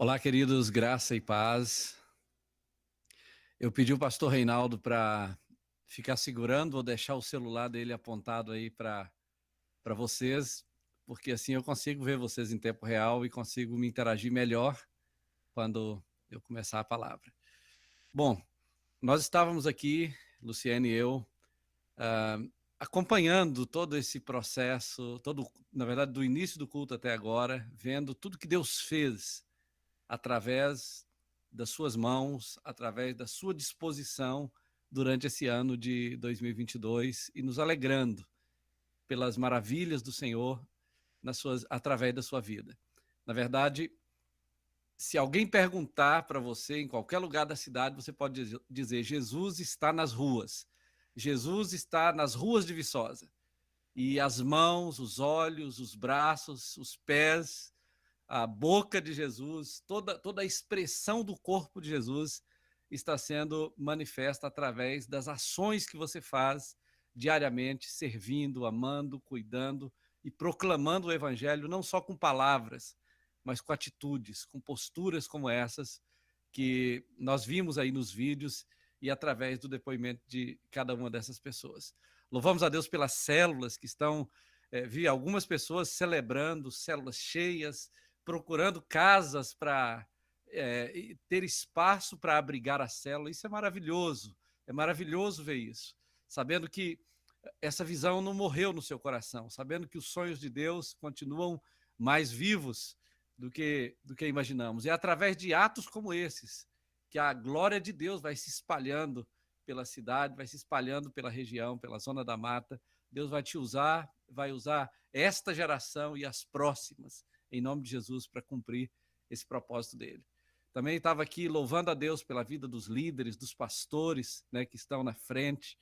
Olá, queridos, graça e paz. Eu pedi o pastor Reinaldo para ficar segurando ou deixar o celular dele apontado aí para vocês, porque assim eu consigo ver vocês em tempo real e consigo me interagir melhor quando eu começar a palavra. Bom, nós estávamos aqui, Luciane e eu, acompanhando todo esse processo, na verdade, do início do culto até agora, vendo tudo que Deus fez através das suas mãos, através da sua disposição durante esse ano de 2022 e nos alegrando pelas maravilhas do Senhor através da sua vida. Na verdade, se alguém perguntar para você em qualquer lugar da cidade, você pode dizer: Jesus está nas ruas. Jesus está nas ruas de Viçosa. E as mãos, os olhos, os braços, os pés, a boca de Jesus, toda a expressão do corpo de Jesus está sendo manifesta através das ações que você faz diariamente, servindo, amando, cuidando e proclamando o evangelho, não só com palavras, mas com atitudes, com posturas como essas que nós vimos aí nos vídeos e através do depoimento de cada uma dessas pessoas. Louvamos a Deus pelas células que estão, vi algumas pessoas celebrando, células cheias, procurando casas para ter espaço para abrigar a célula. Isso é maravilhoso ver isso, sabendo que essa visão não morreu no seu coração, sabendo que os sonhos de Deus continuam mais vivos do que imaginamos. É através de atos como esses que a glória de Deus vai se espalhando pela cidade, vai se espalhando pela região, pela zona da mata. Deus vai te usar, vai usar esta geração e as próximas, em nome de Jesus, para cumprir esse propósito dele. Também estava aqui louvando a Deus pela vida dos líderes, dos pastores, né, que estão na frente,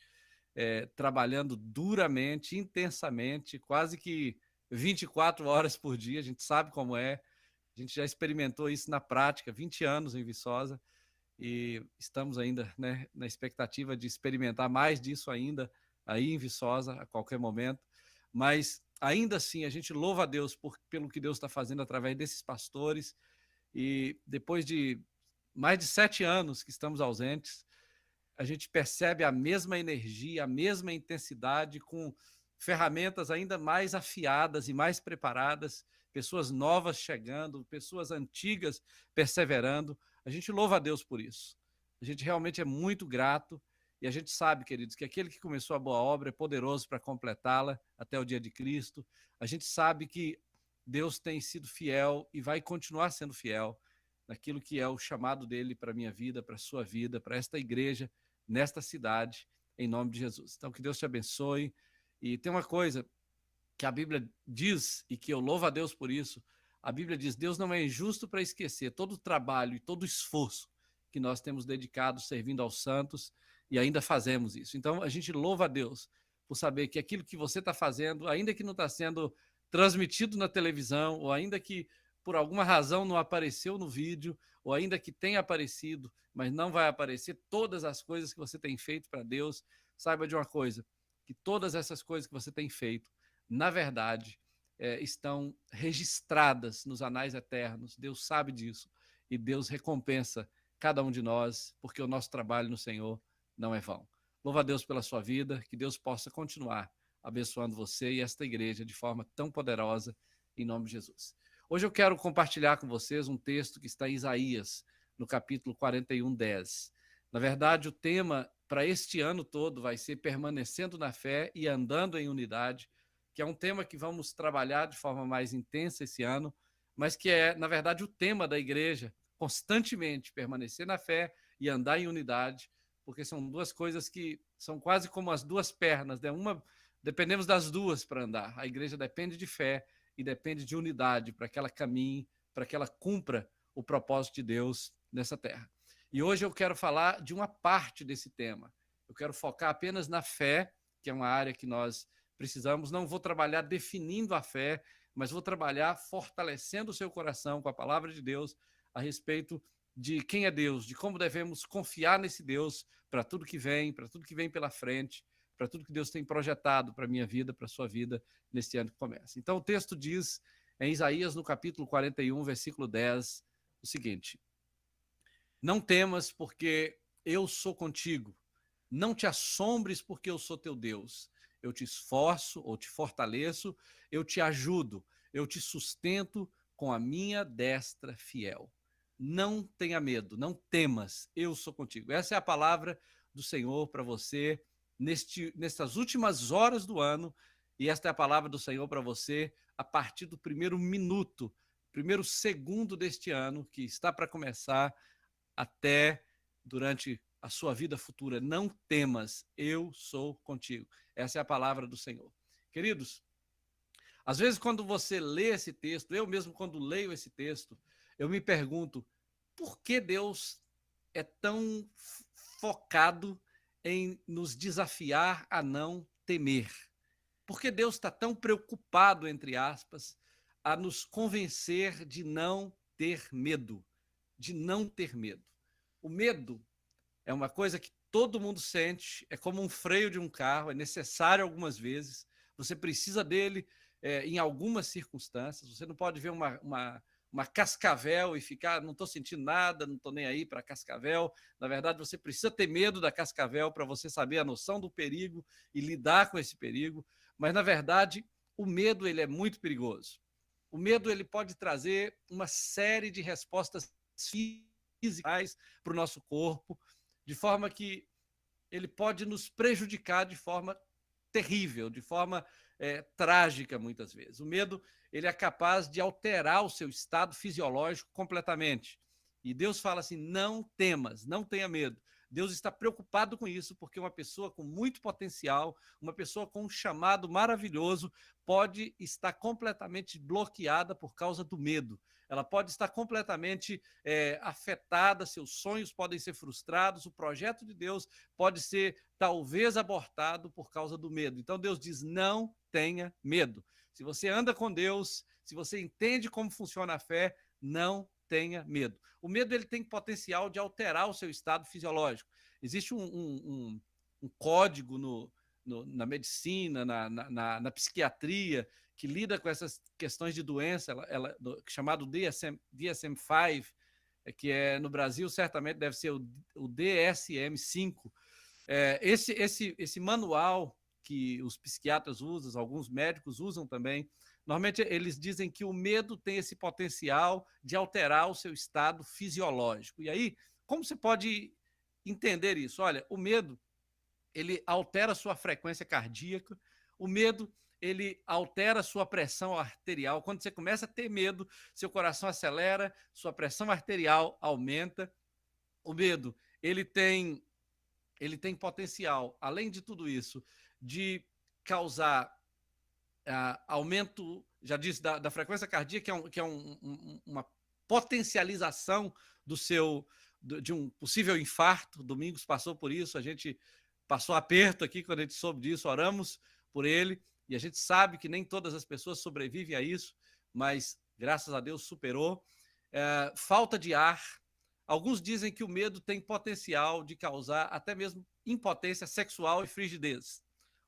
trabalhando duramente, intensamente, quase que 24 horas por dia. A gente sabe como é, a gente já experimentou isso na prática, 20 anos em Viçosa, e estamos ainda, né, na expectativa de experimentar mais disso ainda aí em Viçosa a qualquer momento. Mas ainda assim a gente louva a Deus pelo que Deus está fazendo através desses pastores, e depois de mais de 7 anos que estamos ausentes, a gente percebe a mesma energia, a mesma intensidade, com ferramentas ainda mais afiadas e mais preparadas, pessoas novas chegando, pessoas antigas perseverando. A gente louva a Deus por isso. A gente realmente é muito grato e a gente sabe, queridos, que aquele que começou a boa obra é poderoso para completá-la até o dia de Cristo. A gente sabe que Deus tem sido fiel e vai continuar sendo fiel naquilo que é o chamado dele para a minha vida, para a sua vida, para esta igreja, nesta cidade, em nome de Jesus. Então, que Deus te abençoe. E tem uma coisa que a Bíblia diz, e que eu louvo a Deus por isso: a Bíblia diz: Deus não é injusto para esquecer todo o trabalho e todo o esforço que nós temos dedicado servindo aos santos, e ainda fazemos isso. Então, a gente louva a Deus por saber que aquilo que você está fazendo, ainda que não está sendo transmitido na televisão, ou ainda que por alguma razão não apareceu no vídeo, ou ainda que tenha aparecido, mas não vai aparecer todas as coisas que você tem feito para Deus, saiba de uma coisa: que todas essas coisas que você tem feito, na verdade, estão registradas nos anais eternos. Deus sabe disso e Deus recompensa cada um de nós, porque o nosso trabalho no Senhor não é vão. Louva a Deus pela sua vida, que Deus possa continuar abençoando você e esta igreja de forma tão poderosa, em nome de Jesus. Hoje eu quero compartilhar com vocês um texto que está em Isaías, no capítulo 41, 10. Na verdade, o tema para este ano todo vai ser permanecendo na fé e andando em unidade, que é um tema que vamos trabalhar de forma mais intensa esse ano, mas que é, na verdade, o tema da igreja, constantemente permanecer na fé e andar em unidade, porque são duas coisas que são quase como as duas pernas, né? Dependemos das duas para andar. A igreja depende de fé e depende de unidade para que ela caminhe, para que ela cumpra o propósito de Deus nessa terra. E hoje eu quero falar de uma parte desse tema. Eu quero focar apenas na fé, que é uma área que nós precisamos. Não vou trabalhar definindo a fé, mas vou trabalhar fortalecendo o seu coração com a palavra de Deus a respeito de quem é Deus, de como devemos confiar nesse Deus para tudo que vem pela frente, para tudo que Deus tem projetado para a minha vida, para a sua vida, neste ano que começa. Então, o texto diz, em Isaías, no capítulo 41, versículo 10, o seguinte: não temas, porque eu sou contigo. Não te assombres, porque eu sou teu Deus. Eu te esforço ou te fortaleço, eu te ajudo, eu te sustento com a minha destra fiel. Não tenha medo, não temas, eu sou contigo. Essa é a palavra do Senhor para você nestas últimas horas do ano, e esta é a palavra do Senhor para você a partir do primeiro minuto, primeiro segundo deste ano, que está para começar, até durante a sua vida futura. Não temas, eu sou contigo. Essa é a palavra do Senhor. Queridos, às vezes quando você lê esse texto, eu mesmo quando leio esse texto, eu me pergunto, por que Deus é tão focado em nos desafiar a não temer? Por que Deus está tão preocupado, entre aspas, a nos convencer de não ter medo? De não ter medo. O medo é uma coisa que todo mundo sente, é como um freio de um carro, é necessário algumas vezes, você precisa dele em algumas circunstâncias, você não pode ver uma cascavel e ficar, não estou sentindo nada, não estou nem aí para cascavel. Na verdade, você precisa ter medo da cascavel para você saber a noção do perigo e lidar com esse perigo, mas na verdade, o medo ele é muito perigoso. O medo ele pode trazer uma série de respostas físicas para o nosso corpo, de forma que ele pode nos prejudicar de forma terrível, de forma trágica, muitas vezes. O medo ele é capaz de alterar o seu estado fisiológico completamente. E Deus fala assim: não temas, não tenha medo. Deus está preocupado com isso, porque uma pessoa com muito potencial, uma pessoa com um chamado maravilhoso, pode estar completamente bloqueada por causa do medo. Ela pode estar completamente afetada, seus sonhos podem ser frustrados, o projeto de Deus pode ser talvez abortado por causa do medo. Então Deus diz: não tenha medo. Se você anda com Deus, se você entende como funciona a fé, não tenha medo. O medo ele tem potencial de alterar o seu estado fisiológico. Existe um código na medicina, na psiquiatria, que lida com essas questões de doença, chamado DSM-5, que no Brasil certamente deve ser o DSM-5. Esse manual que os psiquiatras usam, alguns médicos usam também, normalmente eles dizem que o medo tem esse potencial de alterar o seu estado fisiológico. E aí, como você pode entender isso? Olha, o medo ele altera a sua frequência cardíaca, o medo ele altera a sua pressão arterial. Quando você começa a ter medo, seu coração acelera, sua pressão arterial aumenta. O medo ele tem potencial, além de tudo isso, de causar aumento, já disse, da frequência cardíaca, que é uma potencialização de um possível infarto. Domingos passou por isso, a gente passou aperto aqui quando a gente soube disso, oramos por ele, e a gente sabe que nem todas as pessoas sobrevivem a isso, mas graças a Deus superou. Falta de ar. Alguns dizem que o medo tem potencial de causar até mesmo impotência sexual e frigidez.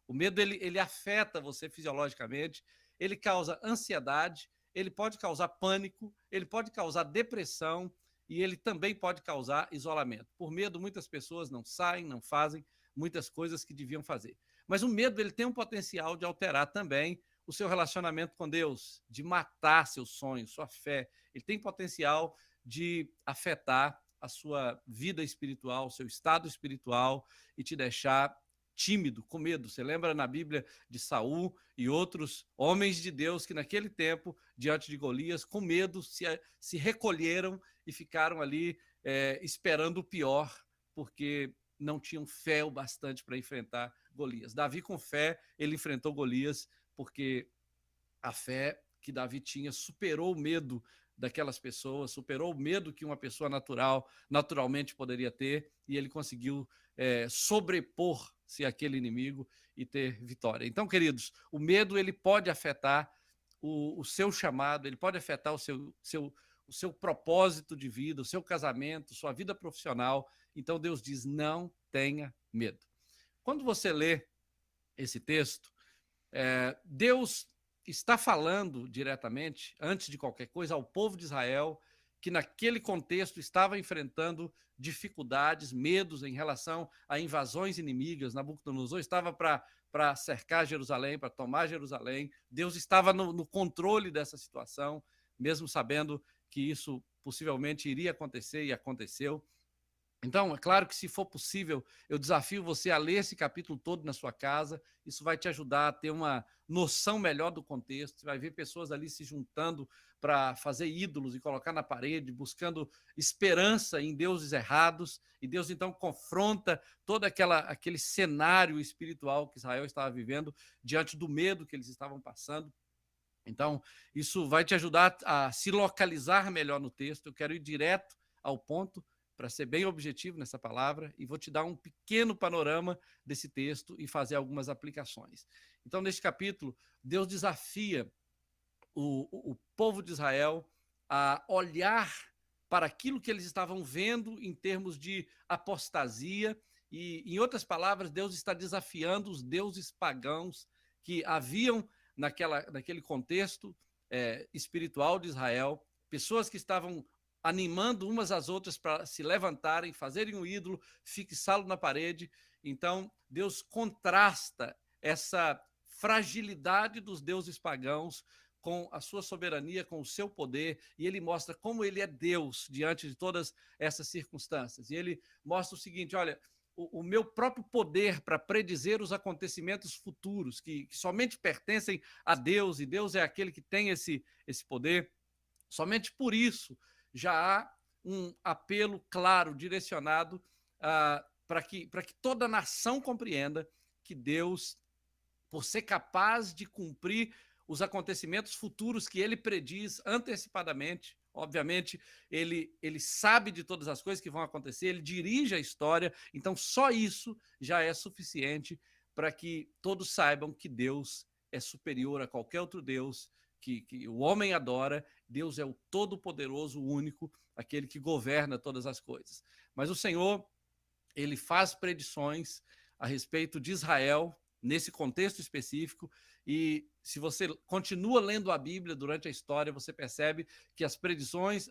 O medo ele afeta você fisiologicamente, ele causa ansiedade, ele pode causar pânico, ele pode causar depressão e ele também pode causar isolamento. Por medo, muitas pessoas não saem, não fazem muitas coisas que deviam fazer. Mas o medo ele tem um potencial de alterar também o seu relacionamento com Deus, de matar seus sonhos, sua fé. Ele tem potencial de afetar a sua vida espiritual, o seu estado espiritual e te deixar tímido, com medo. Você lembra na Bíblia de Saul e outros homens de Deus que naquele tempo, diante de Golias, com medo, se recolheram e ficaram ali esperando o pior, porque não tinham fé o bastante para enfrentar Golias. Davi, com fé, ele enfrentou Golias, porque a fé que Davi tinha superou o medo daquelas pessoas, superou o medo que uma pessoa naturalmente poderia ter, e ele conseguiu sobrepor-se àquele inimigo e ter vitória. Então, queridos, o medo ele pode afetar o seu chamado, ele pode afetar o seu propósito de vida, o seu casamento, sua vida profissional. Então, Deus diz: não tenha medo. Quando você lê esse texto, Deus está falando diretamente, antes de qualquer coisa, ao povo de Israel, que naquele contexto estava enfrentando dificuldades, medos em relação a invasões inimigas. Nabucodonosor estava para cercar Jerusalém, para tomar Jerusalém. Deus estava no controle dessa situação, mesmo sabendo que isso possivelmente iria acontecer e aconteceu. Então, é claro que, se for possível, eu desafio você a ler esse capítulo todo na sua casa. Isso vai te ajudar a ter uma noção melhor do contexto. Você vai ver pessoas ali se juntando para fazer ídolos e colocar na parede, buscando esperança em deuses errados. E Deus, então, confronta todo aquele cenário espiritual que Israel estava vivendo diante do medo que eles estavam passando. Então, isso vai te ajudar a se localizar melhor no texto. Eu quero ir direto ao ponto, para ser bem objetivo nessa palavra, e vou te dar um pequeno panorama desse texto e fazer algumas aplicações. Então, neste capítulo, Deus desafia o povo de Israel a olhar para aquilo que eles estavam vendo em termos de apostasia, e, em outras palavras, Deus está desafiando os deuses pagãos que haviam naquele contexto espiritual de Israel, pessoas que estavam animando umas às outras para se levantarem, fazerem um ídolo, fixá-lo na parede. Então, Deus contrasta essa fragilidade dos deuses pagãos com a sua soberania, com o seu poder, e ele mostra como ele é Deus diante de todas essas circunstâncias. E ele mostra o seguinte: olha, o meu próprio poder para predizer os acontecimentos futuros, que somente pertencem a Deus, e Deus é aquele que tem esse poder, somente por isso já há um apelo claro, direcionado para que toda a nação compreenda que Deus, por ser capaz de cumprir os acontecimentos futuros que ele prediz antecipadamente, obviamente, ele sabe de todas as coisas que vão acontecer, ele dirige a história, então só isso já é suficiente para que todos saibam que Deus é superior a qualquer outro Deus que o homem adora. Deus é o todo-poderoso, o único, aquele que governa todas as coisas. Mas o Senhor, ele faz predições a respeito de Israel, nesse contexto específico, e se você continua lendo a Bíblia durante a história, você percebe que as predições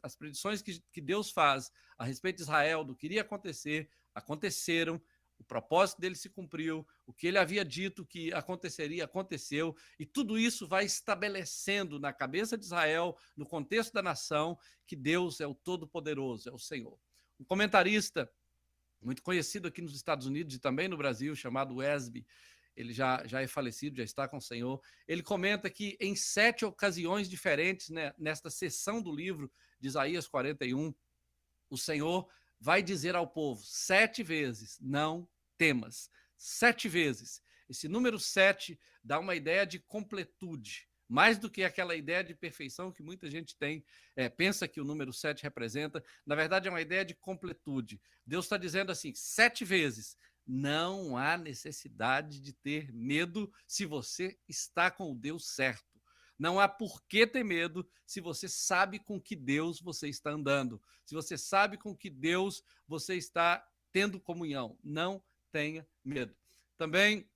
que Deus faz a respeito de Israel, do que iria acontecer, aconteceram. O propósito dele se cumpriu, o que ele havia dito que aconteceria, aconteceu, e tudo isso vai estabelecendo na cabeça de Israel, no contexto da nação, que Deus é o Todo-Poderoso, é o Senhor. Um comentarista muito conhecido aqui nos Estados Unidos e também no Brasil, chamado Wesby, ele já é falecido, já está com o Senhor. Ele comenta que em 7 ocasiões diferentes, né, nesta seção do livro de Isaías 41, o Senhor vai dizer ao povo 7 vezes: não temas. 7 vezes. Esse número 7 dá uma ideia de completude, mais do que aquela ideia de perfeição que muita gente tem, pensa que o número 7 representa. Na verdade, é uma ideia de completude. Deus está dizendo assim, 7 vezes: não há necessidade de ter medo se você está com o Deus certo. Não há por que ter medo se você sabe com que Deus você está andando, se você sabe com que Deus você está tendo comunhão. Não tenha medo. Também,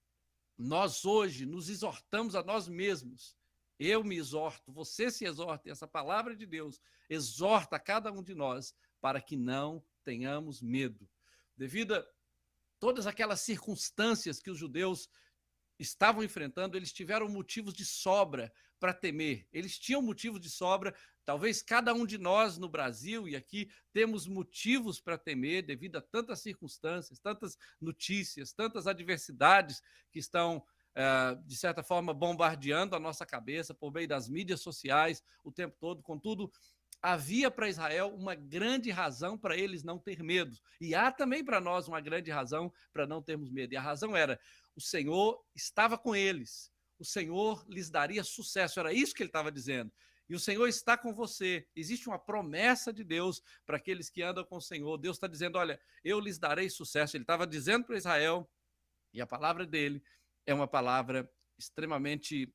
nós hoje nos exortamos a nós mesmos. Eu me exorto, você se exorta, e essa palavra de Deus exorta a cada um de nós para que não tenhamos medo. Devido a todas aquelas circunstâncias que os judeus estavam enfrentando, eles tiveram motivos de sobra para temer. Eles tinham motivos de sobra. Talvez cada um de nós no Brasil e aqui temos motivos para temer devido a tantas circunstâncias, tantas notícias, tantas adversidades que estão, de certa forma, bombardeando a nossa cabeça por meio das mídias sociais o tempo todo. Contudo, havia para Israel uma grande razão para eles não ter medo. E há também para nós uma grande razão para não termos medo. E a razão era: o Senhor estava com eles. O Senhor lhes daria sucesso. Era isso que ele estava dizendo. E o Senhor está com você. Existe uma promessa de Deus para aqueles que andam com o Senhor. Deus está dizendo: olha, eu lhes darei sucesso. Ele estava dizendo para Israel, e a palavra dele é uma palavra extremamente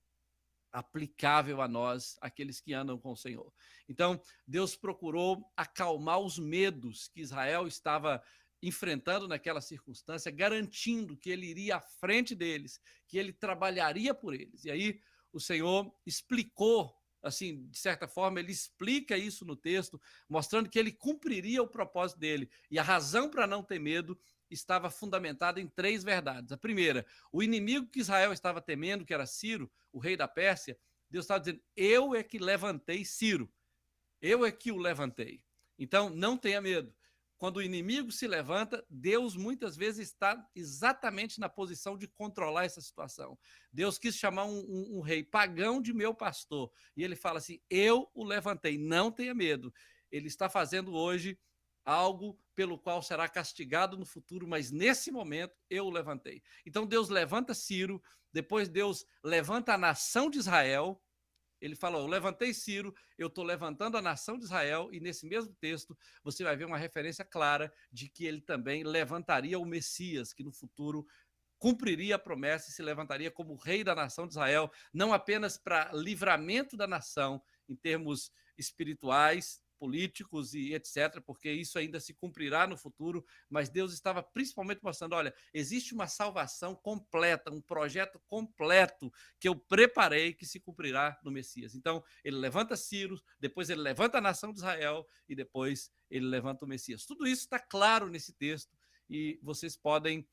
aplicável a nós, aqueles que andam com o Senhor. Então, Deus procurou acalmar os medos que Israel estava enfrentando naquela circunstância, garantindo que ele iria à frente deles, que ele trabalharia por eles. E aí o Senhor explicou assim, de certa forma, ele explica isso no texto, mostrando que ele cumpriria o propósito dele. E a razão para não ter medo estava fundamentada em 3 verdades. A primeira, o inimigo que Israel estava temendo, que era Ciro, o rei da Pérsia, Deus estava dizendo: eu é que levantei Ciro, eu é que o levantei. Então, não tenha medo. Quando o inimigo se levanta, Deus muitas vezes está exatamente na posição de controlar essa situação. Deus quis chamar um rei pagão de meu pastor, e ele fala assim: eu o levantei, não tenha medo. Ele está fazendo hoje algo pelo qual será castigado no futuro, mas nesse momento eu o levantei. Então Deus levanta Ciro, depois Deus levanta a nação de Israel. Ele falou: eu levantei Ciro, eu estou levantando a nação de Israel, e nesse mesmo texto você vai ver uma referência clara de que ele também levantaria o Messias, que no futuro cumpriria a promessa e se levantaria como rei da nação de Israel, não apenas para livramento da nação em termos espirituais, políticos e etc., porque isso ainda se cumprirá no futuro, mas Deus estava principalmente mostrando: olha, existe uma salvação completa, um projeto completo que eu preparei que se cumprirá no Messias. Então, ele levanta Ciro, depois ele levanta a nação de Israel e depois ele levanta o Messias. Tudo isso está claro nesse texto e vocês podem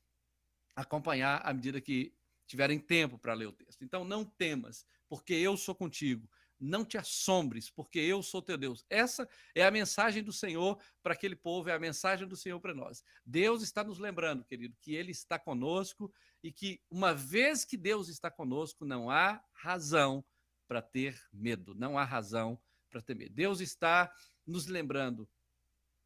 acompanhar à medida que tiverem tempo para ler o texto. Então, não temas, porque eu sou contigo. Não te assombres, porque eu sou teu Deus. Essa é a mensagem do Senhor para aquele povo, é a mensagem do Senhor para nós. Deus está nos lembrando, querido, que Ele está conosco e que, uma vez que Deus está conosco, não há razão para ter medo. Não há razão para ter medo. Deus está nos lembrando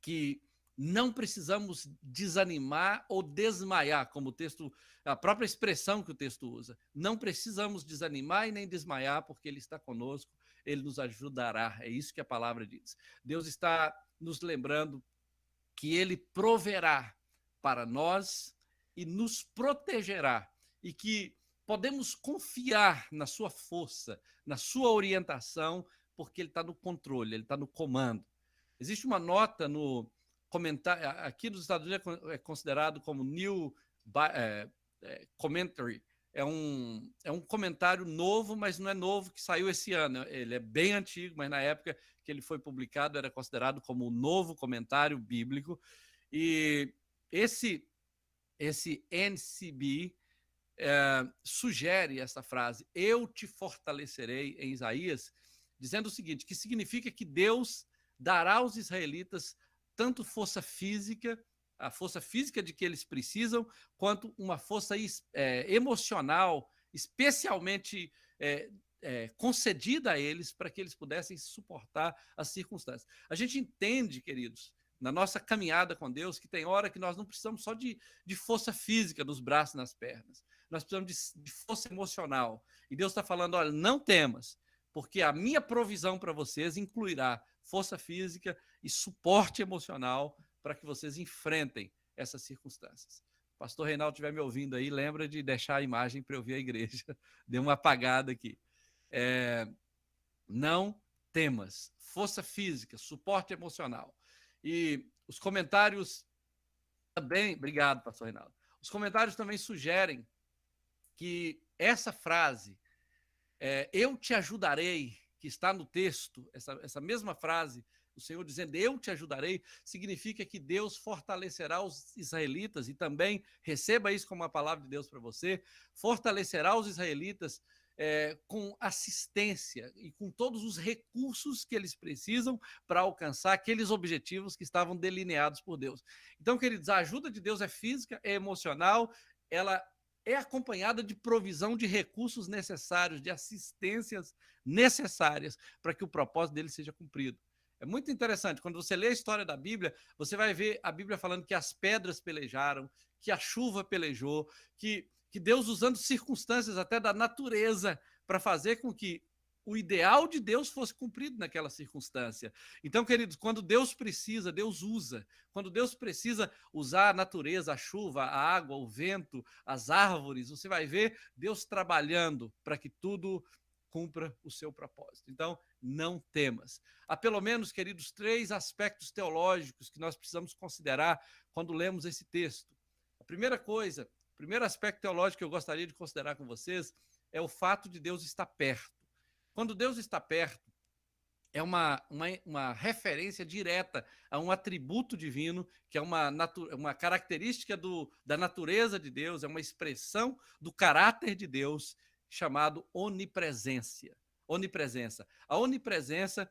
que não precisamos desanimar ou desmaiar, como o texto, a própria expressão que o texto usa. Não precisamos desanimar e nem desmaiar, porque Ele está conosco, Ele nos ajudará. É isso que a palavra diz. Deus está nos lembrando que Ele proverá para nós e nos protegerá, e que podemos confiar na sua força, na sua orientação, porque Ele está no controle, Ele está no comando. Existe uma nota no comentário, aqui nos Estados Unidos é considerado como New Commentary, é um comentário novo, mas não é novo que saiu esse ano, ele é bem antigo, mas na época que ele foi publicado era considerado como o novo comentário bíblico, e esse NCB sugere essa frase: eu te fortalecerei, em Isaías, dizendo o seguinte, que significa que Deus dará aos israelitas tanto força física, a força física de que eles precisam, quanto uma força emocional, especialmente concedida a eles, para que eles pudessem suportar as circunstâncias. A gente entende, queridos, na nossa caminhada com Deus, que tem hora que nós não precisamos só de força física nos braços e nas pernas, nós precisamos de força emocional. E Deus está falando: olha, não temas, porque a minha provisão para vocês incluirá força física e suporte emocional para que vocês enfrentem essas circunstâncias. O pastor Reinaldo estiver me ouvindo aí, lembra de deixar a imagem para eu ver a igreja. Deu uma apagada aqui. Não temas. Força física, suporte emocional. E os comentários também... Obrigado, pastor Reinaldo. Os comentários também sugerem que essa frase, eu te ajudarei, que está no texto, essa mesma frase, o Senhor dizendo eu te ajudarei, significa que Deus fortalecerá os israelitas, e também receba isso como uma palavra de Deus para você, fortalecerá os israelitas com assistência e com todos os recursos que eles precisam para alcançar aqueles objetivos que estavam delineados por Deus. Então, queridos, a ajuda de Deus é física, é emocional, ela é acompanhada de provisão de recursos necessários, de assistências necessárias para que o propósito dele seja cumprido. É muito interessante, quando você lê a história da Bíblia, você vai ver a Bíblia falando que as pedras pelejaram, que a chuva pelejou, que Deus usando circunstâncias até da natureza para fazer com que o ideal de Deus fosse cumprido naquela circunstância. Então, queridos, quando Deus precisa, Deus usa. Quando Deus precisa usar a natureza, a chuva, a água, o vento, as árvores, você vai ver Deus trabalhando para que tudo cumpra o seu propósito. Então, não temas. Há pelo menos, queridos, 3 aspectos teológicos que nós precisamos considerar quando lemos esse texto. A primeira coisa, o primeiro aspecto teológico que eu gostaria de considerar com vocês é o fato de Deus estar perto. Quando Deus está perto, é uma referência direta a um atributo divino, que é uma característica da natureza de Deus, é uma expressão do caráter de Deus, chamado onipresença. Onipresença. A onipresença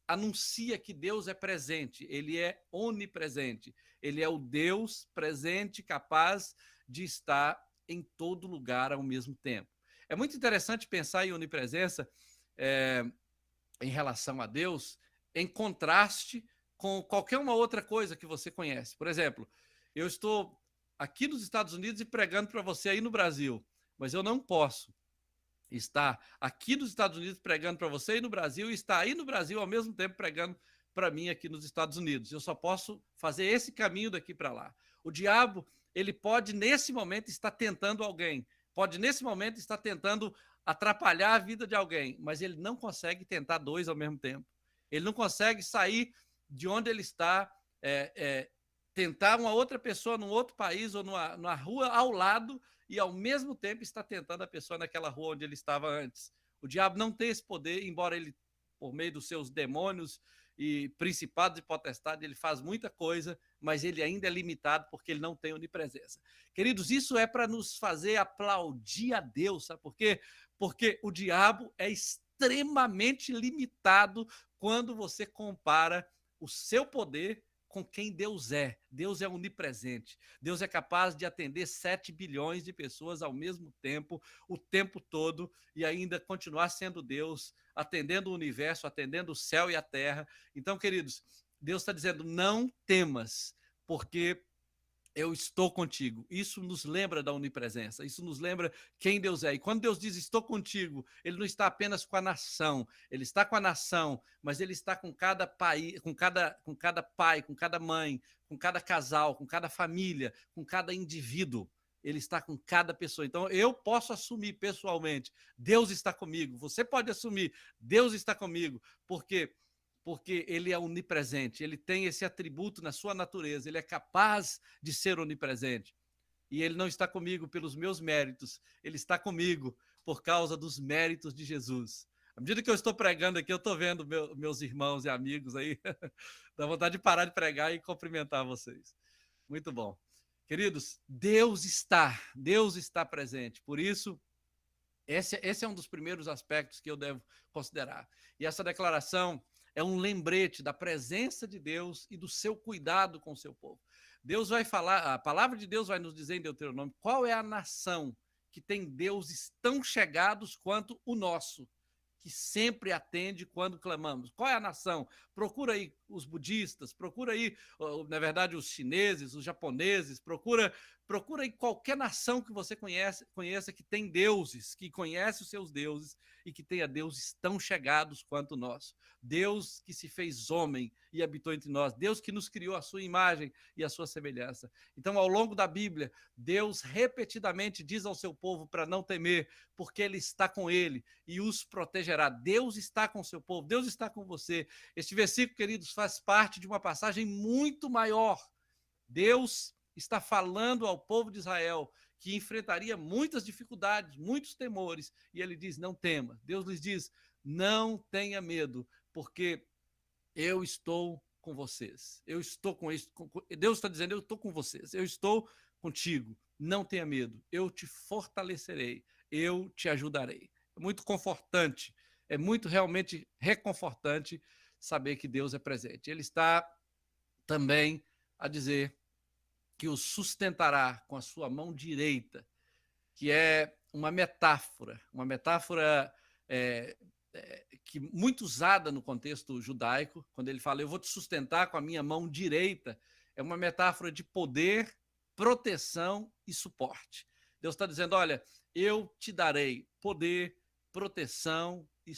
anuncia que Deus é presente, ele é onipresente, ele é o Deus presente, capaz de estar em todo lugar ao mesmo tempo. É muito interessante pensar em onipresença, é, em relação a Deus, em contraste com qualquer uma outra coisa que você conhece. Por exemplo, eu estou aqui nos Estados Unidos e pregando para você aí no Brasil, mas eu não posso estar aqui nos Estados Unidos pregando para você aí no Brasil e estar aí no Brasil ao mesmo tempo pregando para mim aqui nos Estados Unidos. Eu só posso fazer esse caminho daqui para lá. O diabo, ele pode nesse momento estar tentando alguém, pode nesse momento estar tentando atrapalhar a vida de alguém, mas ele não consegue tentar dois ao mesmo tempo. Ele não consegue sair de onde ele está, tentar uma outra pessoa num outro país ou numa rua ao lado e ao mesmo tempo está tentando a pessoa naquela rua onde ele estava antes. O diabo não tem esse poder, embora ele, por meio dos seus demônios e principados e potestades, ele faz muita coisa, mas ele ainda é limitado porque ele não tem onipresença. Queridos, isso é para nos fazer aplaudir a Deus, sabe por quê? Porque o diabo é extremamente limitado quando você compara o seu poder com quem Deus é. Deus é onipresente. Deus é capaz de atender 7 bilhões de pessoas ao mesmo tempo, o tempo todo, e ainda continuar sendo Deus, atendendo o universo, atendendo o céu e a terra. Então, queridos, Deus está dizendo: não temas, porque eu estou contigo. Isso nos lembra da onipresença, isso nos lembra quem Deus é. E quando Deus diz estou contigo, ele não está apenas com a nação, ele está com a nação, mas ele está com cada pai, com cada pai, com cada mãe, com cada casal, com cada família, com cada indivíduo. Ele está com cada pessoa. Então eu posso assumir pessoalmente, Deus está comigo. Você pode assumir, Deus está comigo, porque ele é onipresente, ele tem esse atributo na sua natureza, ele é capaz de ser onipresente. E ele não está comigo pelos meus méritos, ele está comigo por causa dos méritos de Jesus. À medida que eu estou pregando aqui, eu estou vendo meus irmãos e amigos aí, dá vontade de parar de pregar e cumprimentar vocês. Muito bom. Queridos, Deus está presente, por isso, esse é um dos primeiros aspectos que eu devo considerar. E essa declaração é um lembrete da presença de Deus e do seu cuidado com o seu povo. Deus vai falar, a palavra de Deus vai nos dizer em Deuteronômio qual é a nação que tem deuses tão chegados quanto o nosso, que sempre atende quando clamamos. Qual é a nação? Procura aí os budistas, procura aí, na verdade, os chineses, os japoneses, procura aí qualquer nação que você conheça que tem deuses, que conhece os seus deuses e que tenha deuses tão chegados quanto o nosso. Deus que se fez homem e habitou entre nós, Deus que nos criou a sua imagem e a sua semelhança. Então, ao longo da Bíblia, Deus repetidamente diz ao seu povo para não temer, porque ele está com ele e os protegerá. Deus está com o seu povo, Deus está com você. Este versículo, queridos, faz parte de uma passagem muito maior. Deus está falando ao povo de Israel que enfrentaria muitas dificuldades, muitos temores, e ele diz: não tema. Deus lhes diz: não tenha medo, porque eu estou com vocês. Eu estou com isso. Deus está dizendo: eu estou com vocês. Eu estou contigo. Não tenha medo. Eu te fortalecerei. Eu te ajudarei. É muito confortante. É muito realmente reconfortante saber que Deus é presente. Ele está também a dizer que o sustentará com a sua mão direita, que é uma metáfora que muito usada no contexto judaico, quando ele fala: eu vou te sustentar com a minha mão direita, é uma metáfora de poder, proteção e suporte. Deus está dizendo: olha, eu te darei poder, proteção e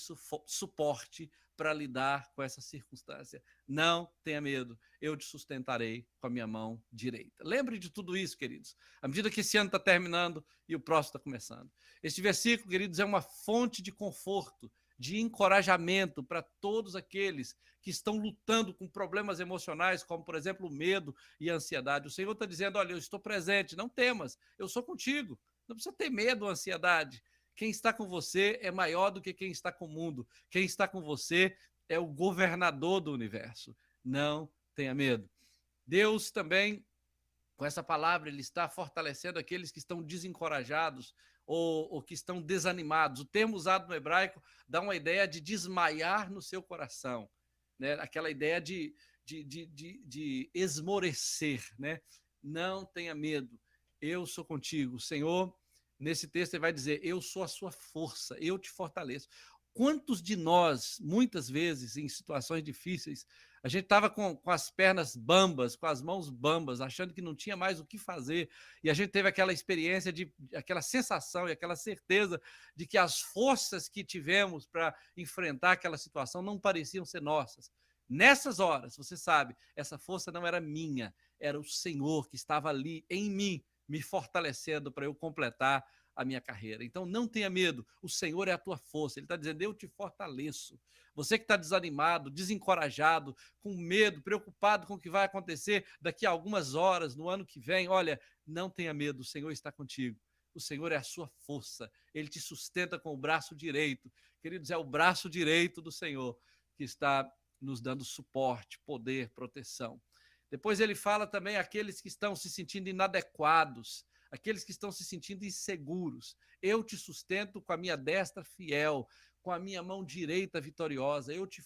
suporte para lidar com essa circunstância. Não tenha medo, eu te sustentarei com a minha mão direita. Lembre de tudo isso, queridos, à medida que esse ano está terminando e o próximo está começando. Este versículo, queridos, é uma fonte de conforto, de encorajamento para todos aqueles que estão lutando com problemas emocionais, como, por exemplo, o medo e a ansiedade. O Senhor está dizendo: olha, eu estou presente, não temas, eu sou contigo. Não precisa ter medo ou ansiedade. Quem está com você é maior do que quem está com o mundo. Quem está com você é o governador do universo. Não tenha medo. Deus também, com essa palavra, ele está fortalecendo aqueles que estão desencorajados ou que estão desanimados. O termo usado no hebraico dá uma ideia de desmaiar no seu coração, né? Aquela ideia de esmorecer, né? Não tenha medo, eu sou contigo. O Senhor, nesse texto, ele vai dizer, eu sou a sua força, eu te fortaleço. Quantos de nós, muitas vezes, em situações difíceis, a gente estava com as pernas bambas, com as mãos bambas, achando que não tinha mais o que fazer, e a gente teve aquela experiência, aquela sensação e aquela certeza de que as forças que tivemos para enfrentar aquela situação não pareciam ser nossas. Nessas horas, você sabe, essa força não era minha, era o Senhor que estava ali em mim, me fortalecendo para eu completar a minha carreira. Então não tenha medo, o Senhor é a tua força. Ele está dizendo, eu te fortaleço. Você que está desanimado, desencorajado, com medo, preocupado com o que vai acontecer daqui a algumas horas, no ano que vem, olha, não tenha medo, o Senhor está contigo. O Senhor é a sua força, ele te sustenta com o braço direito. Queridos, é o braço direito do Senhor que está nos dando suporte, poder, proteção. Depois ele fala também aqueles que estão se sentindo inadequados, aqueles que estão se sentindo inseguros. Eu te sustento com a minha destra fiel, com a minha mão direita vitoriosa. Eu te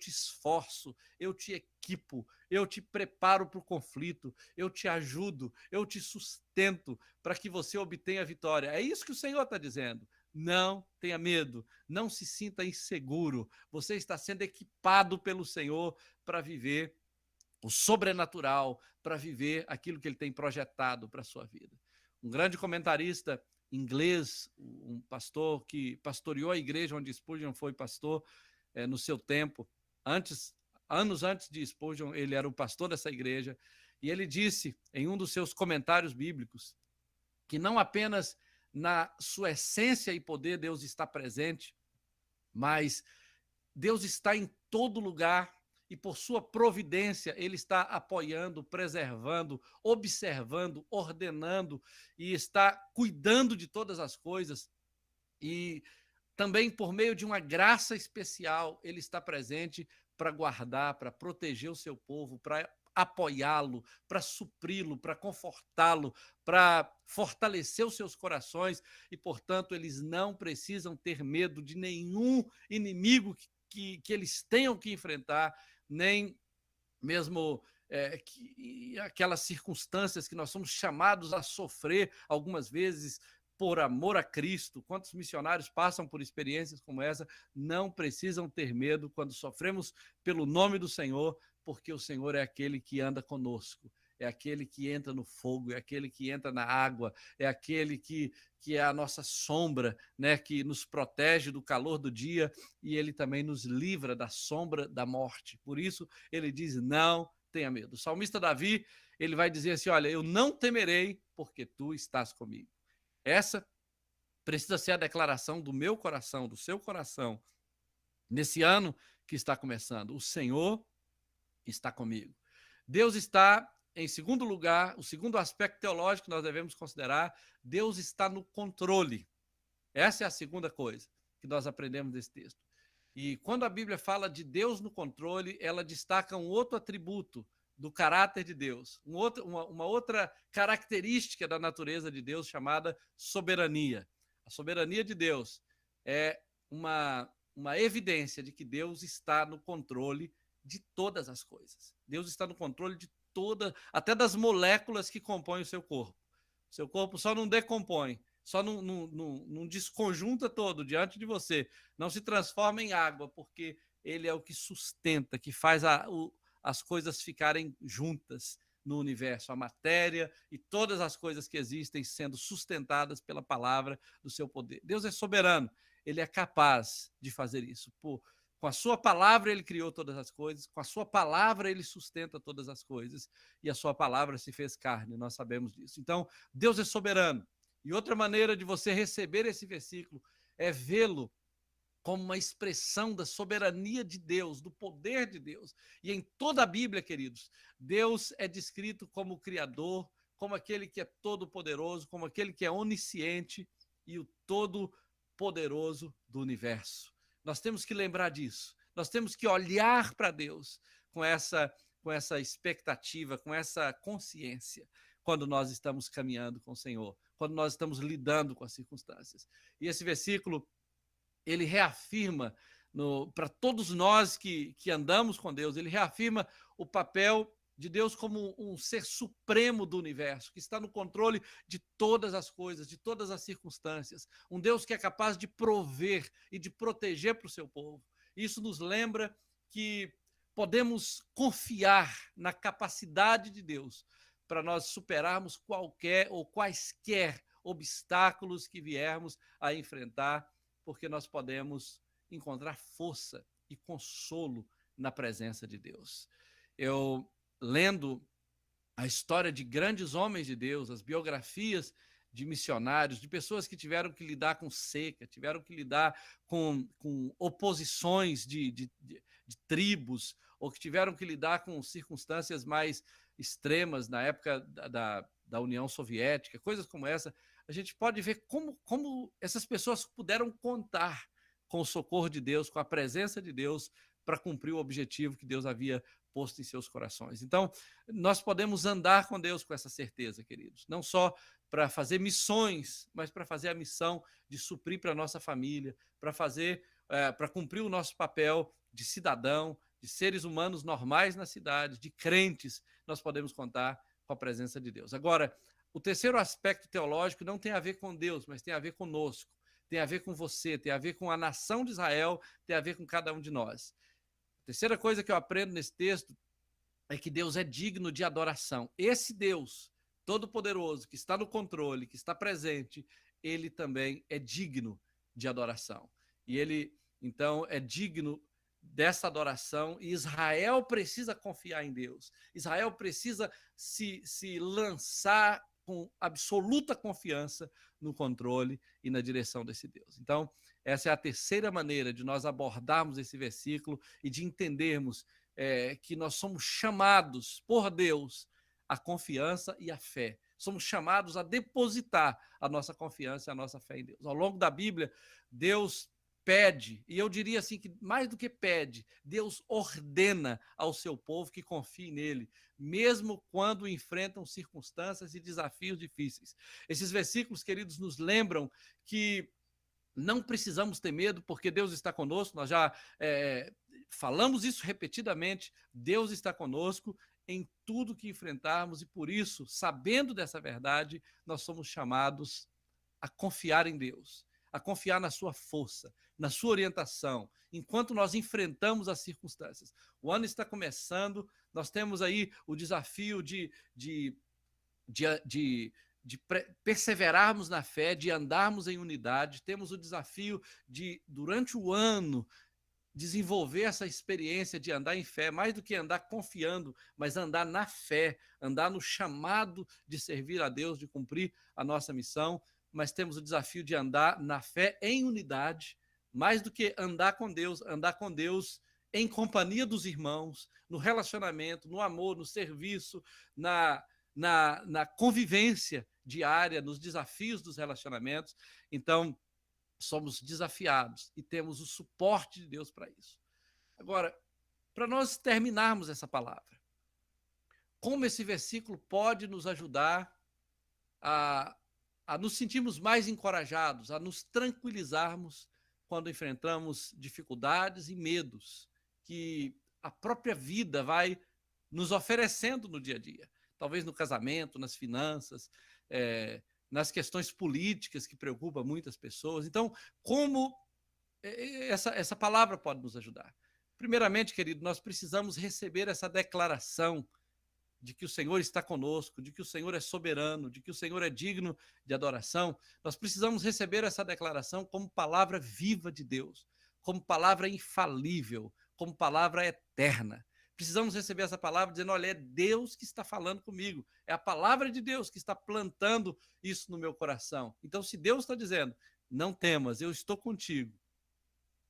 esforço, eu te equipo, eu te preparo para o conflito, eu te ajudo, eu te sustento para que você obtenha a vitória. É isso que o Senhor está dizendo. Não tenha medo, não se sinta inseguro. Você está sendo equipado pelo Senhor para viver o sobrenatural, para viver aquilo que ele tem projetado para a sua vida. Um grande comentarista inglês, um pastor que pastoreou a igreja onde Spurgeon foi pastor no seu tempo, anos antes de Spurgeon, ele era o pastor dessa igreja, e ele disse em um dos seus comentários bíblicos que não apenas na sua essência e poder Deus está presente, mas Deus está em todo lugar e por sua providência ele está apoiando, preservando, observando, ordenando e está cuidando de todas as coisas. E também por meio de uma graça especial ele está presente para guardar, para proteger o seu povo, para apoiá-lo, para supri-lo, para confortá-lo, para fortalecer os seus corações e, portanto, eles não precisam ter medo de nenhum inimigo que eles tenham que enfrentar, nem mesmo aquelas circunstâncias que nós somos chamados a sofrer algumas vezes por amor a Cristo. Quantos missionários passam por experiências como essa, não precisam ter medo quando sofremos pelo nome do Senhor, porque o Senhor é aquele que anda conosco, é aquele que entra no fogo, é aquele que entra na água, é aquele que é a nossa sombra, né, que nos protege do calor do dia e ele também nos livra da sombra da morte. Por isso, ele diz, não tenha medo. O salmista Davi, ele vai dizer assim, olha, eu não temerei porque tu estás comigo. Essa precisa ser a declaração do meu coração, do seu coração, nesse ano que está começando. O Senhor está comigo. Deus está, em segundo lugar, o segundo aspecto teológico que nós devemos considerar, Deus está no controle. Essa é a segunda coisa que nós aprendemos desse texto. E quando a Bíblia fala de Deus no controle, ela destaca um outro atributo do caráter de Deus, uma outra característica da natureza de Deus chamada soberania. A soberania de Deus é uma evidência de que Deus está no controle de todas as coisas. Deus está no controle de até das moléculas que compõem o seu corpo. O seu corpo só não decompõe, só não desconjunta todo diante de você, não se transforma em água, porque ele é o que sustenta, que faz as coisas ficarem juntas no universo, a matéria e todas as coisas que existem sendo sustentadas pela palavra do seu poder. Deus é soberano, ele é capaz de fazer isso. Com a sua palavra ele criou todas as coisas, com a sua palavra ele sustenta todas as coisas, e a sua palavra se fez carne, nós sabemos disso. Então, Deus é soberano. E outra maneira de você receber esse versículo é vê-lo como uma expressão da soberania de Deus, do poder de Deus. E em toda a Bíblia, queridos, Deus é descrito como o Criador, como aquele que é todo-poderoso, como aquele que é onisciente e o todo-poderoso do universo. Nós temos que lembrar disso. Nós temos que olhar para Deus com essa expectativa, com essa consciência, quando nós estamos caminhando com o Senhor, quando nós estamos lidando com as circunstâncias. E esse versículo, ele reafirma para todos nós que andamos com Deus, ele reafirma o papel de Deus como um ser supremo do universo, que está no controle de todas as coisas, de todas as circunstâncias. Um Deus que é capaz de prover e de proteger para o seu povo. Isso nos lembra que podemos confiar na capacidade de Deus para nós superarmos qualquer ou quaisquer obstáculos que viermos a enfrentar, porque nós podemos encontrar força e consolo na presença de Deus. Eu, lendo a história de grandes homens de Deus, as biografias de missionários, de pessoas que tiveram que lidar com seca, tiveram que lidar com oposições de tribos, ou que tiveram que lidar com circunstâncias mais extremas na época da União Soviética, coisas como essa, a gente pode ver como essas pessoas puderam contar com o socorro de Deus, com a presença de Deus, para cumprir o objetivo que Deus havia posto em seus corações. Então, nós podemos andar com Deus com essa certeza, queridos, não só para fazer missões, mas para fazer a missão de suprir para a nossa família, para cumprir o nosso papel de cidadão, de seres humanos normais na cidade, de crentes, nós podemos contar com a presença de Deus. Agora, o terceiro aspecto teológico não tem a ver com Deus, mas tem a ver conosco, tem a ver com você, tem a ver com a nação de Israel, tem a ver com cada um de nós. A terceira coisa que eu aprendo nesse texto é que Deus é digno de adoração. Esse Deus todo-poderoso, que está no controle, que está presente, ele também é digno de adoração. E ele, então, é digno dessa adoração, e Israel precisa confiar em Deus. Israel precisa se lançar com absoluta confiança no controle e na direção desse Deus. Então, essa é a terceira maneira de nós abordarmos esse versículo e de entendermos que nós somos chamados por Deus à confiança e à fé. Somos chamados a depositar a nossa confiança e a nossa fé em Deus. Ao longo da Bíblia, Deus pede, e eu diria assim que mais do que pede, Deus ordena ao seu povo que confie nele, mesmo quando enfrentam circunstâncias e desafios difíceis. Esses versículos, queridos, nos lembram que não precisamos ter medo, porque Deus está conosco. Nós já falamos isso repetidamente. Deus está conosco em tudo que enfrentarmos, e por isso, sabendo dessa verdade, nós somos chamados a confiar em Deus, a confiar na sua força, na sua orientação, enquanto nós enfrentamos as circunstâncias. O ano está começando, nós temos aí o desafio de perseverarmos na fé, de andarmos em unidade. Temos o desafio de, durante o ano, desenvolver essa experiência de andar em fé, mais do que andar confiando, mas andar na fé, andar no chamado de servir a Deus, de cumprir a nossa missão. Mas temos o desafio de andar na fé em unidade, mais do que andar com Deus em companhia dos irmãos, no relacionamento, no amor, no serviço, na convivência diária, nos desafios dos relacionamentos. Então, somos desafiados e temos o suporte de Deus para isso. Agora, para nós terminarmos essa palavra, como esse versículo pode nos ajudar a nos sentirmos mais encorajados, a nos tranquilizarmos quando enfrentamos dificuldades e medos que a própria vida vai nos oferecendo no dia a dia. Talvez no casamento, nas finanças, nas questões políticas que preocupam muitas pessoas. Então, como essa palavra pode nos ajudar? Primeiramente, querido, nós precisamos receber essa declaração de que o Senhor está conosco, de que o Senhor é soberano, de que o Senhor é digno de adoração. Nós precisamos receber essa declaração como palavra viva de Deus, como palavra infalível, como palavra eterna. Precisamos receber essa palavra dizendo: olha, é Deus que está falando comigo, é a palavra de Deus que está plantando isso no meu coração. Então, se Deus está dizendo: não temas, eu estou contigo,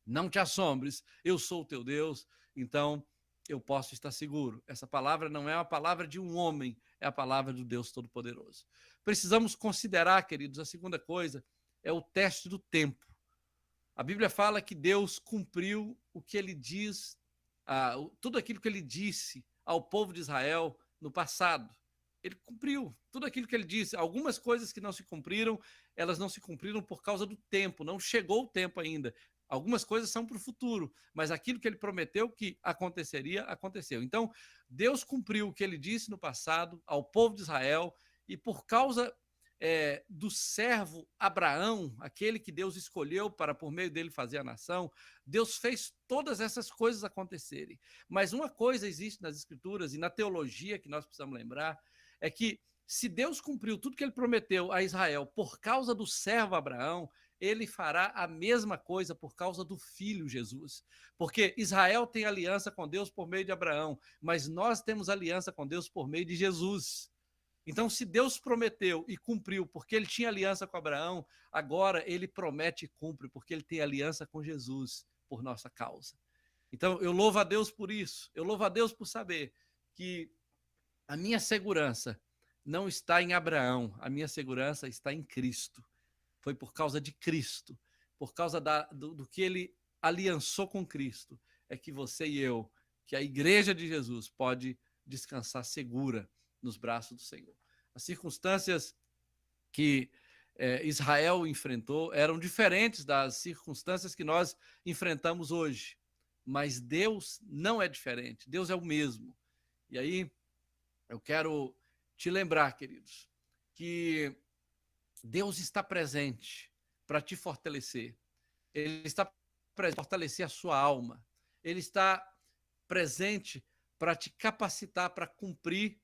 não te assombres, eu sou o teu Deus, então eu posso estar seguro. Essa palavra não é a palavra de um homem, é a palavra do Deus Todo-Poderoso. Precisamos considerar, queridos, a segunda coisa é o teste do tempo. A Bíblia fala que Deus cumpriu o que ele diz, tudo aquilo que ele disse ao povo de Israel no passado. Ele cumpriu tudo aquilo que ele disse. Algumas coisas que não se cumpriram, elas não se cumpriram por causa do tempo, não chegou o tempo ainda. Algumas coisas são para o futuro, mas aquilo que ele prometeu que aconteceria, aconteceu. Então, Deus cumpriu o que ele disse no passado ao povo de Israel, e por causa do servo Abraão, aquele que Deus escolheu para, por meio dele, fazer a nação, Deus fez todas essas coisas acontecerem. Mas uma coisa existe nas Escrituras e na teologia que nós precisamos lembrar, é que se Deus cumpriu tudo que ele prometeu a Israel por causa do servo Abraão, ele fará a mesma coisa por causa do filho Jesus. Porque Israel tem aliança com Deus por meio de Abraão, mas nós temos aliança com Deus por meio de Jesus. Então, se Deus prometeu e cumpriu porque ele tinha aliança com Abraão, agora ele promete e cumpre porque ele tem aliança com Jesus por nossa causa. Então, eu louvo a Deus por isso. Eu louvo a Deus por saber que a minha segurança não está em Abraão, a minha segurança está em Cristo. Foi por causa de Cristo, por causa do que ele aliançou com Cristo, é que você e eu, que a igreja de Jesus pode descansar segura nos braços do Senhor. As circunstâncias que Israel enfrentou eram diferentes das circunstâncias que nós enfrentamos hoje, mas Deus não é diferente, Deus é o mesmo. E aí eu quero te lembrar, queridos, que Deus está presente para te fortalecer. Ele está presente para fortalecer a sua alma. Ele está presente para te capacitar para cumprir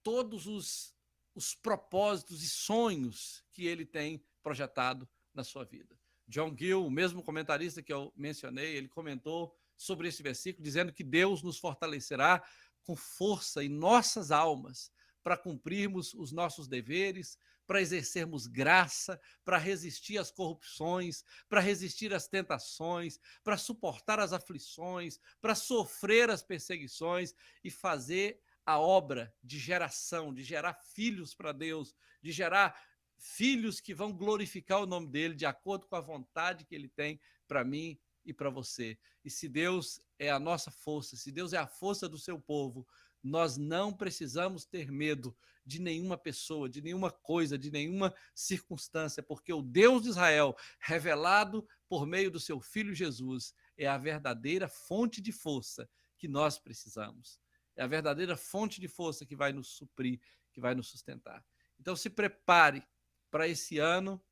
todos os propósitos e sonhos que ele tem projetado na sua vida. John Gill, o mesmo comentarista que eu mencionei, ele comentou sobre esse versículo, dizendo que Deus nos fortalecerá com força em nossas almas para cumprirmos os nossos deveres, para exercermos graça, para resistir às corrupções, para resistir às tentações, para suportar as aflições, para sofrer as perseguições e fazer a obra de geração, de gerar filhos para Deus, de gerar filhos que vão glorificar o nome dele de acordo com a vontade que ele tem para mim e para você. E se Deus é a nossa força, se Deus é a força do seu povo, nós não precisamos ter medo de nenhuma pessoa, de nenhuma coisa, de nenhuma circunstância, porque o Deus de Israel, revelado por meio do seu Filho Jesus, é a verdadeira fonte de força que nós precisamos. É a verdadeira fonte de força que vai nos suprir, que vai nos sustentar. Então se prepare para esse ano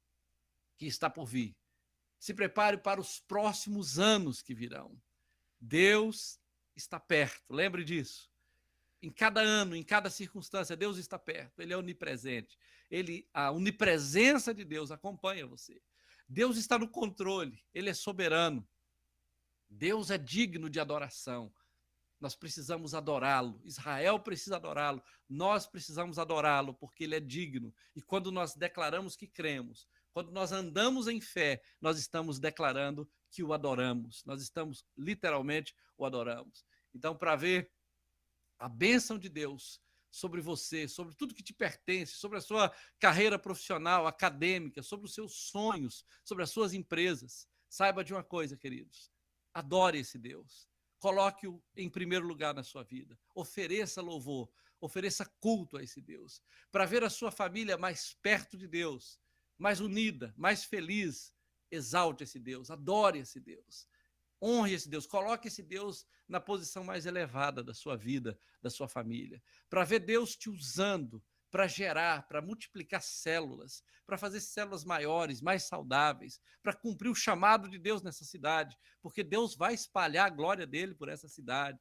que está por vir. Se prepare para os próximos anos que virão. Deus está perto, lembre disso. Em cada ano, em cada circunstância, Deus está perto, ele é onipresente. A onipresença de Deus acompanha você. Deus está no controle, ele é soberano. Deus é digno de adoração. Nós precisamos adorá-lo. Israel precisa adorá-lo. Nós precisamos adorá-lo porque ele é digno. E quando nós declaramos que cremos, quando nós andamos em fé, nós estamos declarando que o adoramos. Nós estamos literalmente o adoramos. Então, para ver a bênção de Deus sobre você, sobre tudo que te pertence, sobre a sua carreira profissional, acadêmica, sobre os seus sonhos, sobre as suas empresas, saiba de uma coisa, queridos: adore esse Deus. Coloque-o em primeiro lugar na sua vida. Ofereça louvor, ofereça culto a esse Deus. Para ver a sua família mais perto de Deus, mais unida, mais feliz, exalte esse Deus, adore esse Deus. Honre esse Deus, coloque esse Deus na posição mais elevada da sua vida, da sua família. Para ver Deus te usando para gerar, para multiplicar células, para fazer células maiores, mais saudáveis, para cumprir o chamado de Deus nessa cidade, porque Deus vai espalhar a glória dele por essa cidade,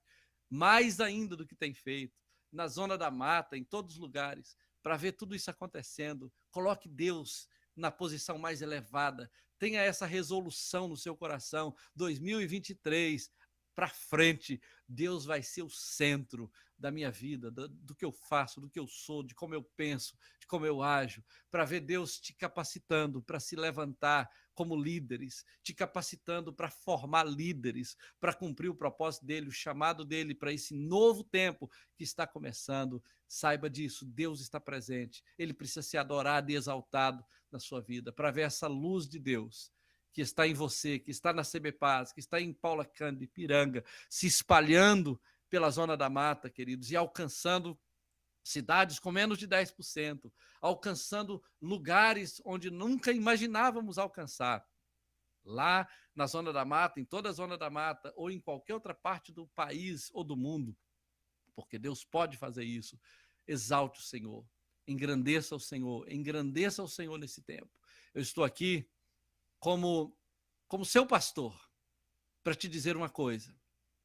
mais ainda do que tem feito, na zona da mata, em todos os lugares, para ver tudo isso acontecendo. Coloque Deus na posição mais elevada, tenha essa resolução no seu coração, 2023, para frente, Deus vai ser o centro da minha vida, do que eu faço, do que eu sou, de como eu penso, de como eu ajo, para ver Deus te capacitando para se levantar como líderes, te capacitando para formar líderes, para cumprir o propósito dele, o chamado dele para esse novo tempo que está começando. Saiba disso, Deus está presente, ele precisa ser adorado e exaltado na sua vida, para ver essa luz de Deus que está em você, que está na CBPAS, que está em Paula Cândido, Ipiranga, se espalhando pela Zona da Mata, queridos, e alcançando cidades com menos de 10%, alcançando lugares onde nunca imaginávamos alcançar. Lá na Zona da Mata, em toda a Zona da Mata, ou em qualquer outra parte do país ou do mundo, porque Deus pode fazer isso. Exalte o Senhor, engrandeça o Senhor nesse tempo. Eu estou aqui como seu pastor para te dizer uma coisa: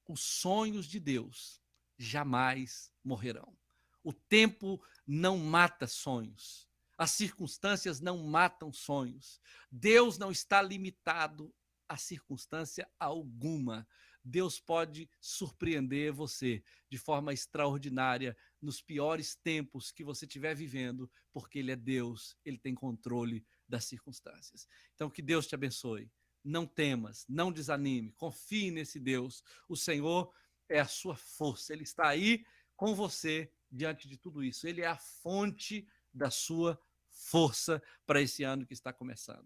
os sonhos de Deus jamais morrerão. O tempo não mata sonhos. As circunstâncias não matam sonhos. Deus não está limitado a circunstância alguma. Deus pode surpreender você de forma extraordinária nos piores tempos que você estiver vivendo, porque Ele é Deus, Ele tem controle das circunstâncias. Então, que Deus te abençoe. Não temas, não desanime, confie nesse Deus. O Senhor é a sua força, Ele está aí com você diante de tudo isso. Ele é a fonte da sua força para esse ano que está começando.